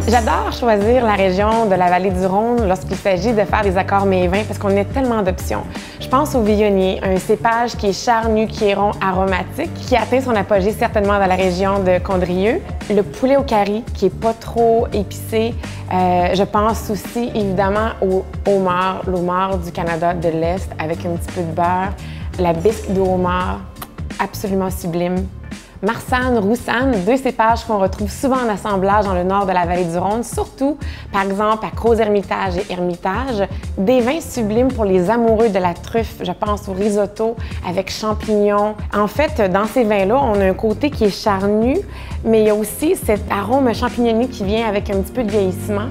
J'adore choisir la région de la vallée du Rhône lorsqu'il s'agit de faire des accords mets et vins parce qu'on a tellement d'options. Je pense au Viognier, un cépage qui est charnu, qui est rond, aromatique, qui atteint son apogée certainement dans la région de Condrieu. Le poulet au curry, qui est pas trop épicé. Je pense aussi évidemment au homard, l'homard du Canada de l'Est avec un petit peu de beurre. La bisque de homard, absolument sublime. Marsanne, Roussanne, deux cépages qu'on retrouve souvent en assemblage dans le nord de la vallée du Rhône, surtout, par exemple, à Crozes-Hermitage et Hermitage. Des vins sublimes pour les amoureux de la truffe, je pense au risotto avec champignons. En fait, dans ces vins-là, on a un côté qui est charnu, mais il y a aussi cet arôme champignonné qui vient avec un petit peu de vieillissement.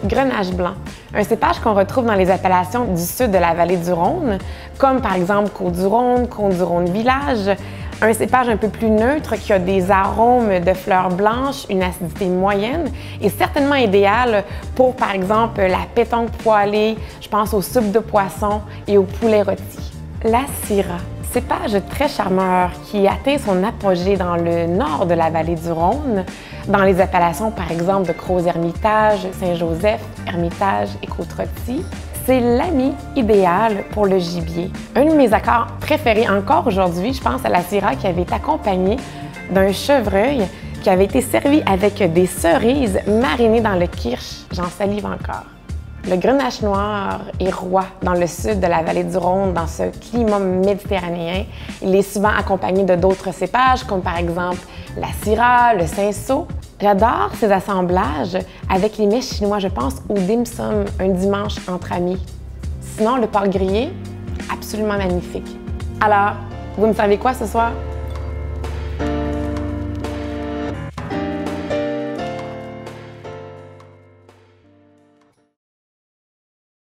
Grenache blanc, un cépage qu'on retrouve dans les appellations du sud de la vallée du Rhône, comme par exemple Côte-du-Rhône, Côte-du-Rhône Village. Un cépage un peu plus neutre qui a des arômes de fleurs blanches, une acidité moyenne et certainement idéal pour, par exemple, la pétanque poêlée, je pense aux soupes de poisson et au poulet rôti. La Syrah, cépage très charmeur qui atteint son apogée dans le nord de la vallée du Rhône, dans les appellations, par exemple, de Crozes-Hermitage, Saint-Joseph, Hermitage et Côte-Rôtie. C'est l'ami idéal pour le gibier. Un de mes accords préférés encore aujourd'hui, je pense à la Syrah qui avait été accompagnée d'un chevreuil qui avait été servi avec des cerises marinées dans le kirsch. J'en salive encore. Le grenache noir est roi dans le sud de la vallée du Rhône, dans ce climat méditerranéen. Il est souvent accompagné de d'autres cépages, comme par exemple la Syrah, le Cinsault. J'adore ces assemblages avec les mets chinois. Je pense au dim sum, un dimanche entre amis. Sinon, le porc grillé, absolument magnifique. Alors, vous me savez quoi ce soir?